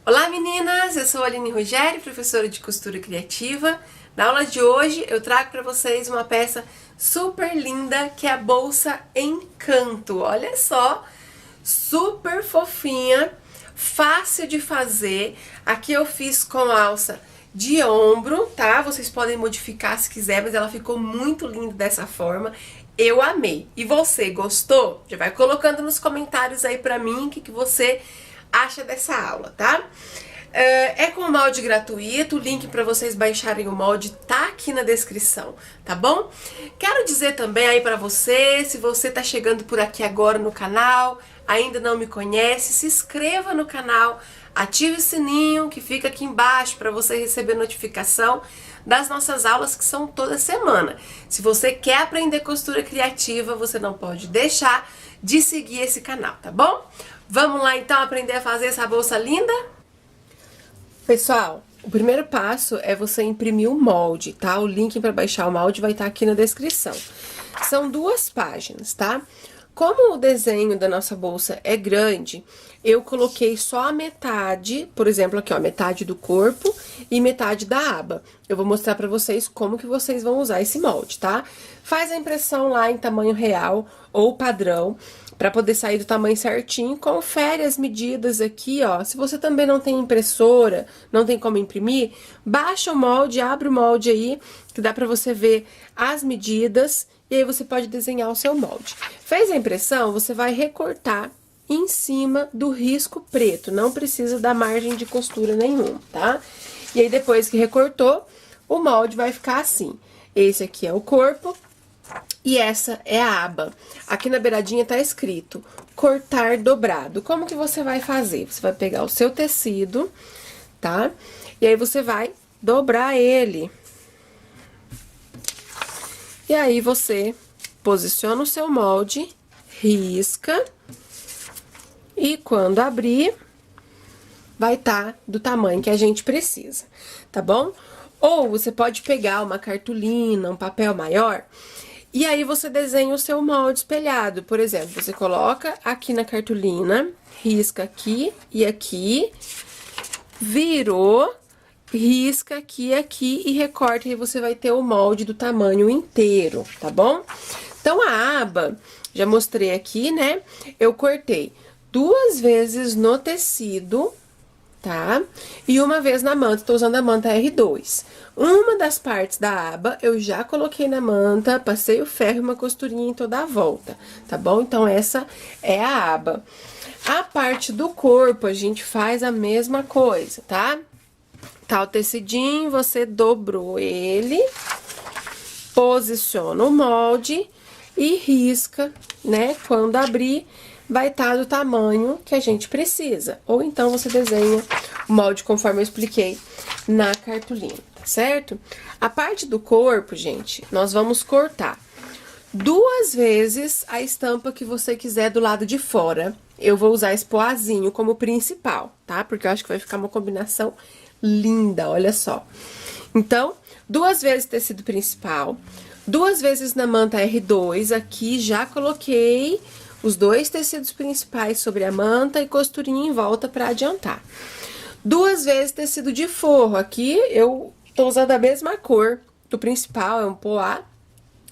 Olá meninas, eu sou a Aline Rogério, professora de costura criativa. Na aula de hoje eu trago para vocês uma peça super linda que é a bolsa Encanto. Olha só, super fofinha, fácil de fazer. Aqui eu fiz com alça de ombro, tá? Vocês podem modificar se quiser, mas ela ficou muito linda dessa forma. Eu amei. E você, gostou? Já vai colocando nos comentários aí pra mim o que você acha dessa aula, tá? É com molde gratuito, o link para vocês baixarem o molde tá aqui na descrição, tá bom? Quero dizer também aí para você, se você tá chegando por aqui agora no canal, ainda não me conhece, se inscreva no canal, ative o sininho que fica aqui embaixo para você receber notificação das nossas aulas que são toda semana. Se você quer aprender costura criativa, você não pode deixar de seguir esse canal, tá bom? Vamos lá então aprender a fazer essa bolsa linda? Pessoal, o primeiro passo é você imprimir o molde, tá? O link para baixar o molde vai estar aqui na descrição. São 2 páginas, tá? Como o desenho da nossa bolsa é grande, eu coloquei só a metade, por exemplo, aqui ó, metade do corpo e metade da aba. Eu vou mostrar pra vocês como que vocês vão usar esse molde, tá? Faz a impressão lá em tamanho real ou padrão, pra poder sair do tamanho certinho. Confere as medidas aqui, ó. Se você também não tem impressora, não tem como imprimir, baixa o molde, abre o molde aí, que dá pra você ver as medidas. E aí você pode desenhar o seu molde. Fez a impressão, você vai recortar em cima do risco preto. Não precisa dar margem de costura nenhuma, tá? E aí depois que recortou, o molde vai ficar assim. Esse aqui é o corpo e essa é a aba. Aqui na beiradinha tá escrito cortar dobrado. Como que você vai fazer? Você vai pegar o seu tecido, tá? E aí você vai dobrar ele. E aí, você posiciona o seu molde, risca, e quando abrir, vai estar do tamanho que a gente precisa, tá bom? Ou você pode pegar uma cartolina, um papel maior, e aí você desenha o seu molde espelhado. Por exemplo, você coloca aqui na cartolina, risca aqui e aqui, virou, risca aqui e aqui e recorta, e você vai ter o molde do tamanho inteiro, tá bom? Então, a aba, já mostrei aqui, né? Eu cortei 2 vezes no tecido, tá? E 1 vez na manta, tô usando a manta R2. Uma das partes da aba, eu já coloquei na manta, passei o ferro e uma costurinha em toda a volta, tá bom? Então, essa é a aba. A parte do corpo, a gente faz a mesma coisa, tá? Tá o tecidinho, você dobrou ele, posiciona o molde e risca, né? Quando abrir, vai estar do tamanho que a gente precisa. Ou então, você desenha o molde conforme eu expliquei na cartolina, tá certo? A parte do corpo, gente, nós vamos cortar 2 vezes a estampa que você quiser do lado de fora. Eu vou usar esse poazinho como principal, tá? Porque eu acho que vai ficar uma combinação linda, olha só. Então, 2 vezes tecido principal, 2 vezes na manta R2, aqui já coloquei os 2 tecidos principais sobre a manta e costurinha em volta para adiantar. 2 vezes tecido de forro, aqui eu tô usando a mesma cor do principal, é um poá.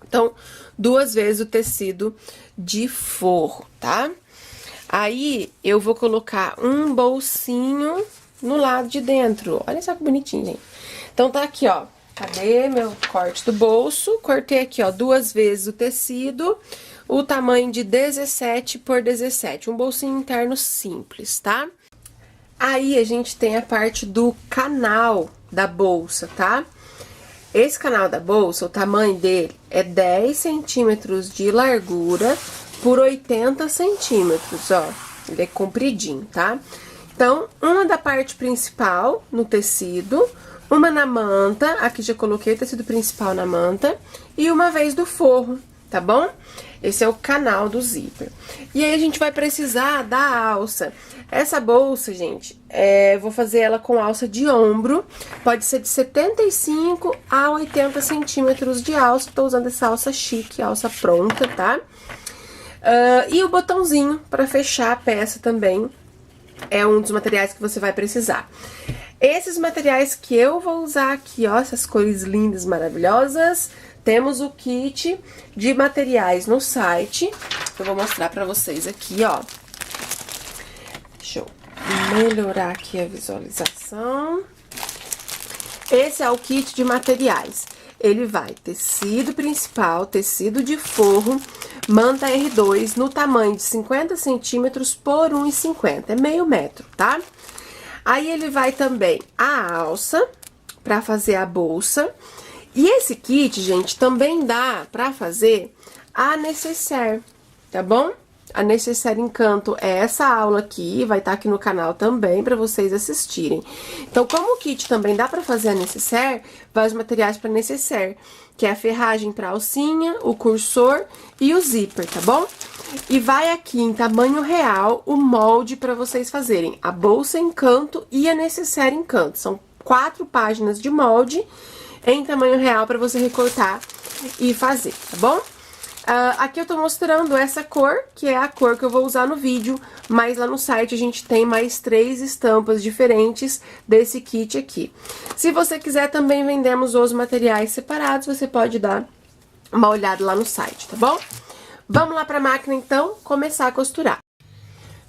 Então, 2 vezes o tecido de forro, tá? Aí, eu vou colocar um bolsinho no lado de dentro. Olha só que bonitinho, gente. Então, tá aqui, ó. Cadê meu corte do bolso? Cortei aqui, ó, 2 vezes o tecido, o tamanho de 17 por 17. Um bolsinho interno simples, tá? Aí, a gente tem a parte do canal da bolsa, tá? Esse canal da bolsa, o tamanho dele é 10 centímetros de largura por 80 centímetros, ó. Ele é compridinho, tá? Então, uma da parte principal no tecido, uma na manta, aqui já coloquei o tecido principal na manta, e 1 vez do forro, tá bom? Esse é o canal do zíper. E aí, a gente vai precisar da alça. Essa bolsa, gente, vou fazer ela com alça de ombro, pode ser de 75 a 80 centímetros de alça, tô usando essa alça chique, alça pronta, tá? E o botãozinho pra fechar a peça também, é um dos materiais que você vai precisar. Esses materiais que eu vou usar aqui, ó, essas cores lindas, maravilhosas, temos o kit de materiais no site. Eu vou mostrar pra vocês aqui, ó. Deixa eu melhorar aqui a visualização. Esse é o kit de materiais. Ele vai tecido principal, tecido de forro, manta R2 no tamanho de 50 centímetros por 1,50, é meio metro, tá? Aí ele vai também a alça pra fazer a bolsa. E esse kit, gente, também dá pra fazer a nécessaire, tá bom? A Nécessaire Encanto é essa aula aqui, vai estar aqui no canal também pra vocês assistirem. Então, como o kit também dá pra fazer a Nécessaire, vai os materiais pra Nécessaire, que é a ferragem pra alcinha, o cursor e o zíper, tá bom? E vai aqui em tamanho real o molde pra vocês fazerem a bolsa Encanto e a Nécessaire Encanto. São 4 páginas de molde em tamanho real pra você recortar e fazer, tá bom? Aqui eu tô mostrando essa cor, que é a cor que eu vou usar no vídeo, mas lá no site a gente tem mais 3 estampas diferentes desse kit aqui. Se você quiser, também vendemos os materiais separados, você pode dar uma olhada lá no site, tá bom? Vamos lá pra máquina, então, começar a costurar.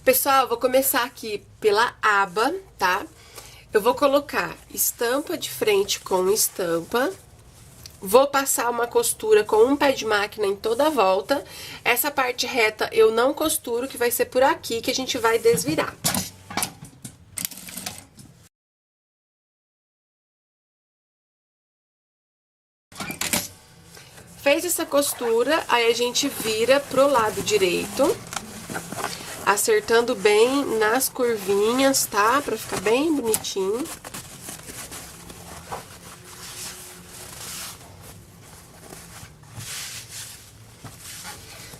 Pessoal, eu vou começar aqui pela aba, tá? Eu vou colocar estampa de frente com estampa. Vou passar uma costura com um pé de máquina em toda a volta. Essa parte reta eu não costuro, que vai ser por aqui que a gente vai desvirar. Fez essa costura, aí a gente vira pro lado direito, acertando bem nas curvinhas, tá? Pra ficar bem bonitinho.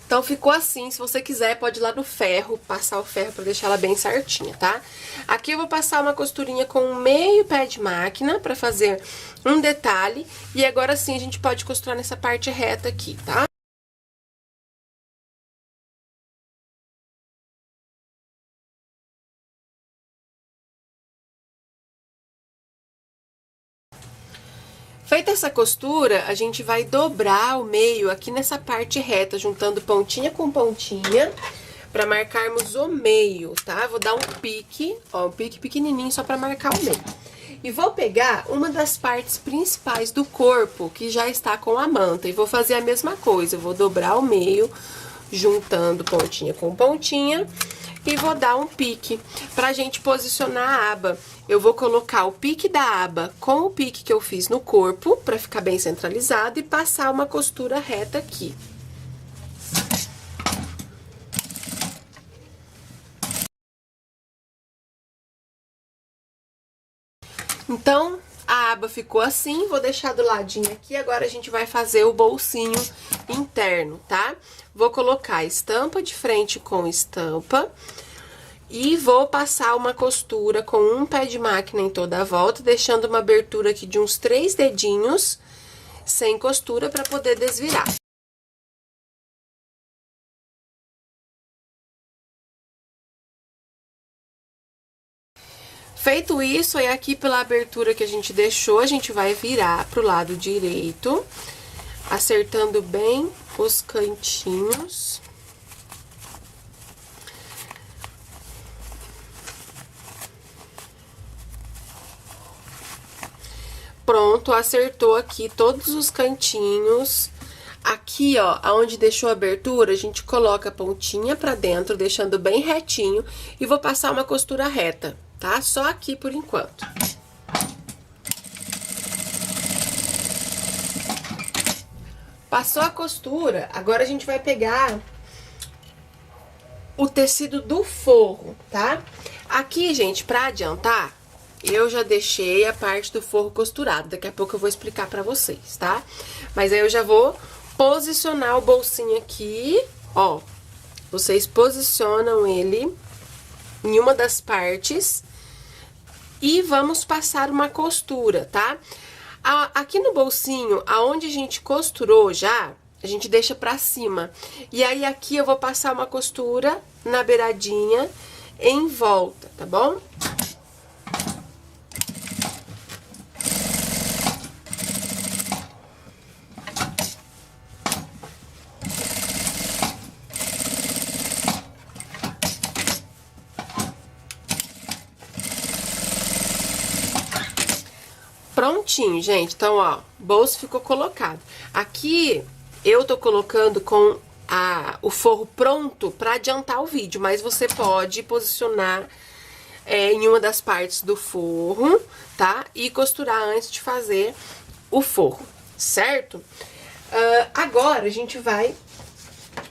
Então, ficou assim. Se você quiser, pode ir lá no ferro, passar o ferro pra deixar ela bem certinha, tá? Aqui eu vou passar uma costurinha com meio pé de máquina pra fazer um detalhe. E agora sim, a gente pode costurar nessa parte reta aqui, tá? Feita essa costura, a gente vai dobrar o meio aqui nessa parte reta, juntando pontinha com pontinha, pra marcarmos o meio, tá? Vou dar um pique, ó, um pique pequenininho só pra marcar o meio. E vou pegar uma das partes principais do corpo, que já está com a manta, e vou fazer a mesma coisa. Eu vou dobrar o meio, juntando pontinha com pontinha, e vou dar um pique pra gente posicionar a aba. Eu vou colocar o pique da aba com o pique que eu fiz no corpo, pra ficar bem centralizado, e passar uma costura reta aqui. Então, a aba ficou assim, vou deixar do ladinho aqui. Agora a gente vai fazer o bolsinho interno, tá? Vou colocar estampa de frente com estampa. E vou passar uma costura com um pé de máquina em toda a volta, deixando uma abertura aqui de uns 3 dedinhos, sem costura, para poder desvirar. Feito isso, aí aqui pela abertura que a gente deixou, a gente vai virar pro lado direito, acertando bem os cantinhos. Pronto, acertou aqui todos os cantinhos. Aqui, ó, aonde deixou a abertura, a gente coloca a pontinha pra dentro, deixando bem retinho. E vou passar uma costura reta, tá? Só aqui por enquanto. Passou a costura, agora a gente vai pegar o tecido do forro, tá? Aqui, gente, pra adiantar, eu já deixei a parte do forro costurado. Daqui a pouco eu vou explicar pra vocês, tá? Mas aí eu já vou posicionar o bolsinho aqui, ó. Vocês posicionam ele em uma das partes e vamos passar uma costura, tá? Aqui no bolsinho, aonde a gente costurou já, a gente deixa pra cima. E aí aqui eu vou passar uma costura na beiradinha, em volta, tá bom? Prontinho, gente. Então, ó, o bolso ficou colocado. Aqui, eu tô colocando com o forro pronto pra adiantar o vídeo, mas você pode posicionar em uma das partes do forro, tá? E costurar antes de fazer o forro, certo? Agora, a gente vai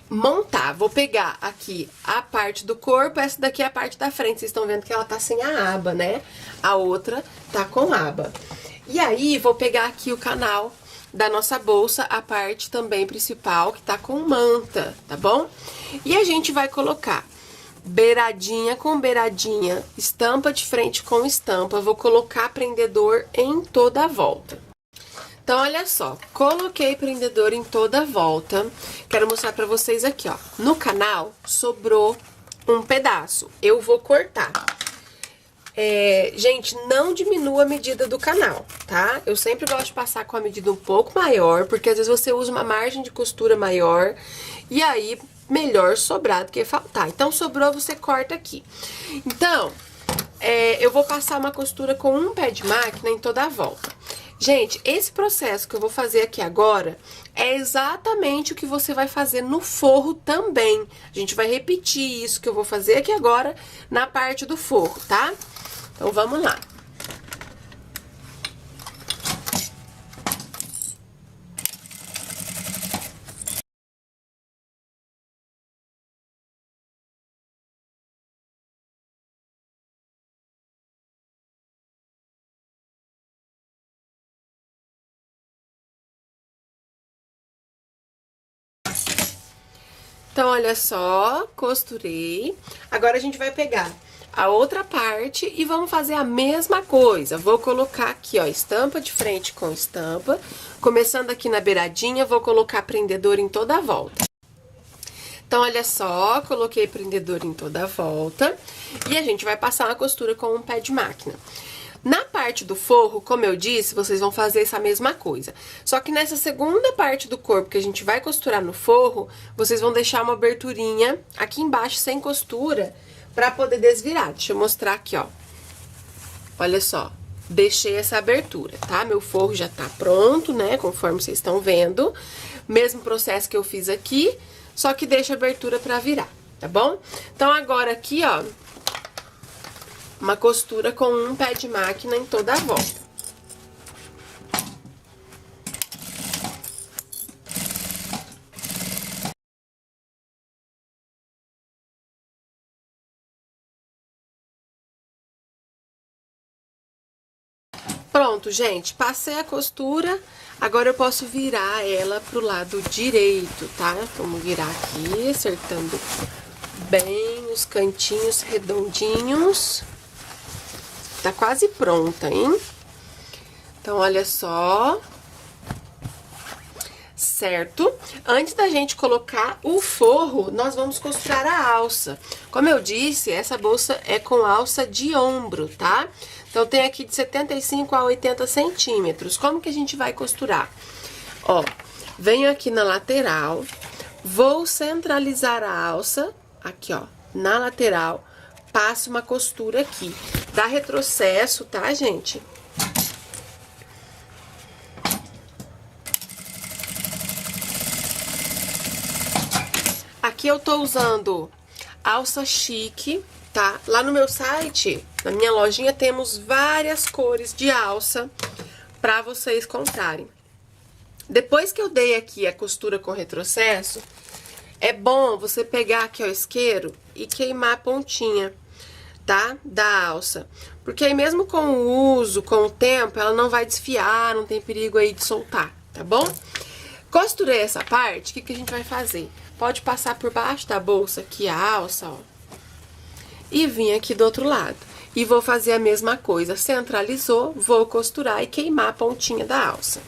montar. Vou pegar aqui a parte do corpo, essa daqui é a parte da frente. Vocês estão vendo que ela tá sem a aba, né? A outra tá com aba. E aí, vou pegar aqui o canal da nossa bolsa, a parte também principal, que tá com manta, tá bom? E a gente vai colocar beiradinha com beiradinha, estampa de frente com estampa. Vou colocar prendedor em toda a volta. Então, olha só, coloquei prendedor em toda a volta. Quero mostrar pra vocês aqui, ó. No canal, sobrou um pedaço. Eu vou cortar. Gente, não diminua a medida do canal, tá? Eu sempre gosto de passar com a medida um pouco maior, porque às vezes você usa uma margem de costura maior, e aí melhor sobrar do que faltar. Então, sobrou, você corta aqui. Então, eu vou passar uma costura com um pé de máquina em toda a volta. Gente, esse processo que eu vou fazer aqui agora é exatamente o que você vai fazer no forro também. A gente vai repetir isso que eu vou fazer aqui agora na parte do forro, tá? Então, vamos lá. Então, olha só, costurei. Agora, a gente vai pegar a outra parte e vamos fazer a mesma coisa. Vou colocar aqui, ó, estampa de frente com estampa. Começando aqui na beiradinha, vou colocar prendedor em toda a volta. Então, olha só, coloquei prendedor em toda a volta. E a gente vai passar uma costura com um pé de máquina. Na parte do forro, como eu disse, vocês vão fazer essa mesma coisa. Só que nessa segunda parte do corpo que a gente vai costurar no forro, vocês vão deixar uma aberturinha aqui embaixo sem costura pra poder desvirar. Deixa eu mostrar aqui, ó. Olha só, deixei essa abertura, tá? Meu forro já tá pronto, né? Conforme vocês estão vendo. Mesmo processo que eu fiz aqui, só que deixa abertura pra virar, tá bom? Então, agora aqui, ó, uma costura com um pé de máquina em toda a volta. Pronto, gente, passei a costura, agora eu posso virar ela pro lado direito, tá? Vamos virar aqui, acertando bem os cantinhos redondinhos. Tá quase pronta, hein? Então, olha só. Certo? Antes da gente colocar o forro, nós vamos costurar a alça. Como eu disse, essa bolsa é com alça de ombro, tá? Então, tem aqui de 75 a 80 centímetros. Como que a gente vai costurar? Ó, venho aqui na lateral, vou centralizar a alça, aqui, ó, na lateral, passo uma costura aqui. Dá retrocesso, tá, gente? Aqui eu tô usando alça chique, tá? Lá no meu site, na minha lojinha, temos várias cores de alça pra vocês comprarem. Depois que eu dei aqui a costura com retrocesso, é bom você pegar aqui, ó, o isqueiro e queimar a pontinha, tá? Da alça. Porque aí mesmo com o uso, com o tempo, ela não vai desfiar, não tem perigo aí de soltar, tá bom? Costurei essa parte, o que que a gente vai fazer? Pode passar por baixo da bolsa aqui a alça, ó. E vim aqui do outro lado. E vou fazer a mesma coisa. Centralizou, vou costurar e queimar a pontinha da alça.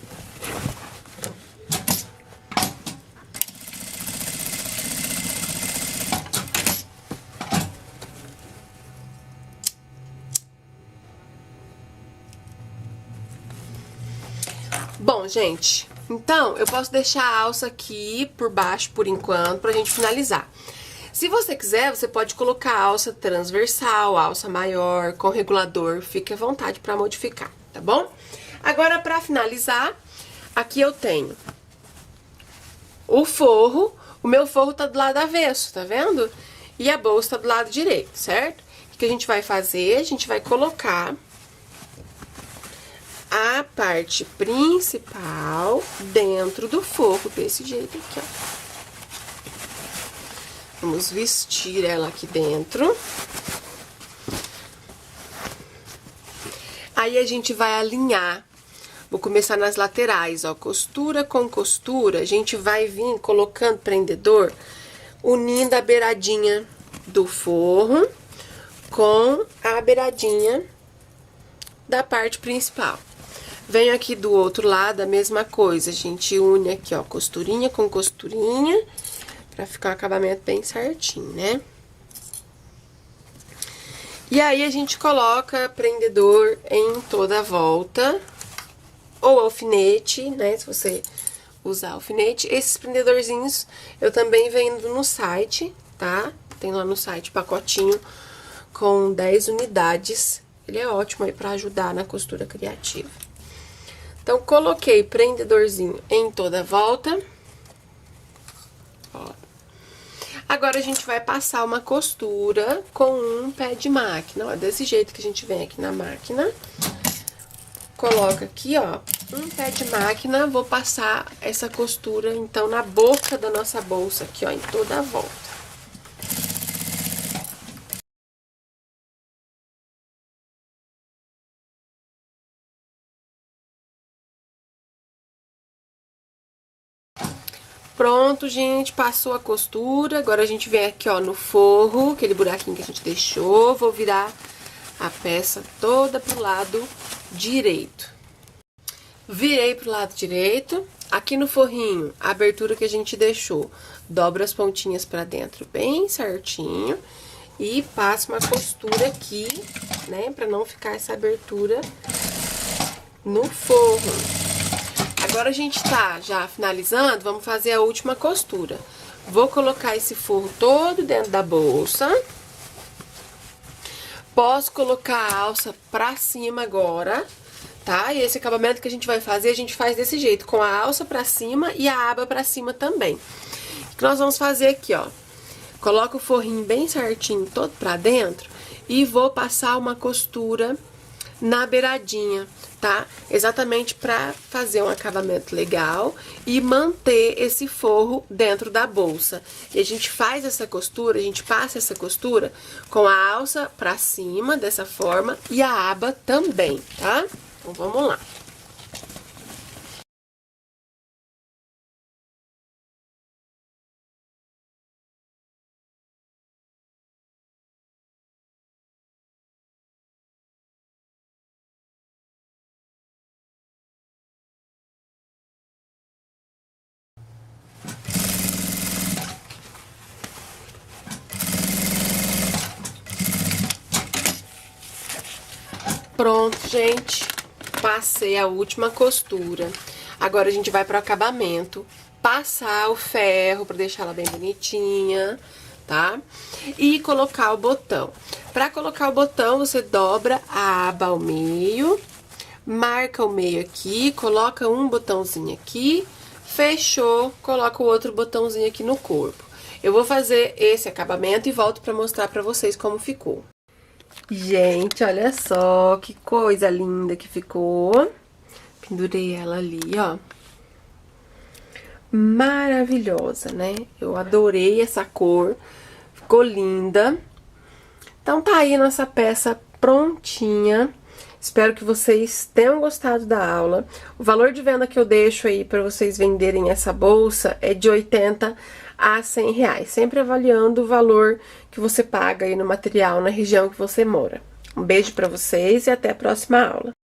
Bom, gente, então eu posso deixar a alça aqui por baixo por enquanto pra gente finalizar. Se você quiser, você pode colocar a alça transversal, alça maior, com regulador, fique à vontade pra modificar, tá bom? Agora, pra finalizar, aqui eu tenho o forro. O meu forro tá do lado avesso, tá vendo? E a bolsa tá do lado direito, certo? O que a gente vai fazer? A gente vai colocar a parte principal dentro do forro, desse jeito aqui, ó. Vamos vestir ela aqui dentro. Aí a gente vai alinhar. Vou começar nas laterais, ó, costura com costura, a gente vai vir colocando prendedor, unindo a beiradinha do forro com a beiradinha da parte principal. Venho aqui do outro lado, a mesma coisa, a gente une aqui, ó, costurinha com costurinha, pra ficar um acabamento bem certinho, né? E aí, a gente coloca prendedor em toda a volta, ou alfinete, né, se você usar alfinete. Esses prendedorzinhos eu também vendo no site, tá? Tem lá no site pacotinho com 10 unidades. Ele é ótimo aí pra ajudar na costura criativa. Então, coloquei prendedorzinho em toda a volta. Ó. Agora, a gente vai passar uma costura com um pé de máquina, ó, desse jeito que a gente vem aqui na máquina. Coloca aqui, ó, um pé de máquina, vou passar essa costura, então, na boca da nossa bolsa aqui, ó, em toda a volta. Pronto, gente, passou a costura, agora a gente vem aqui, ó, no forro, aquele buraquinho que a gente deixou, vou virar a peça toda pro lado direito. Virei pro lado direito, aqui no forrinho, a abertura que a gente deixou, dobra as pontinhas pra dentro bem certinho e passo uma costura aqui, né, pra não ficar essa abertura no forro. Agora a gente tá já finalizando, vamos fazer a última costura. Vou colocar esse forro todo dentro da bolsa. Posso colocar a alça pra cima agora, tá? E esse acabamento que a gente vai fazer, a gente faz desse jeito, com a alça pra cima e a aba pra cima também. O que nós vamos fazer aqui, ó, coloco o forrinho bem certinho, todo pra dentro, e vou passar uma costura na beiradinha, tá? Exatamente pra fazer um acabamento legal e manter esse forro dentro da bolsa. E a gente faz essa costura, a gente passa essa costura com a alça pra cima, dessa forma, e a aba também, tá? Então, vamos lá. Pronto, gente. Passei a última costura. Agora a gente vai pro acabamento. Passar o ferro pra deixar ela bem bonitinha, tá? E colocar o botão. Pra colocar o botão, você dobra a aba ao meio, marca o meio aqui, coloca um botãozinho aqui, fechou, coloca o outro botãozinho aqui no corpo. Eu vou fazer esse acabamento e volto pra mostrar pra vocês como ficou. Gente, olha só que coisa linda que ficou. Pendurei ela ali, ó. Maravilhosa, né? Eu adorei essa cor. Ficou linda. Então, tá aí a nossa peça prontinha. Espero que vocês tenham gostado da aula. O valor de venda que eu deixo aí pra vocês venderem essa bolsa é de 80 a 100 reais. Sempre avaliando o valor que você paga aí no material na região que você mora. Um beijo pra vocês e até a próxima aula.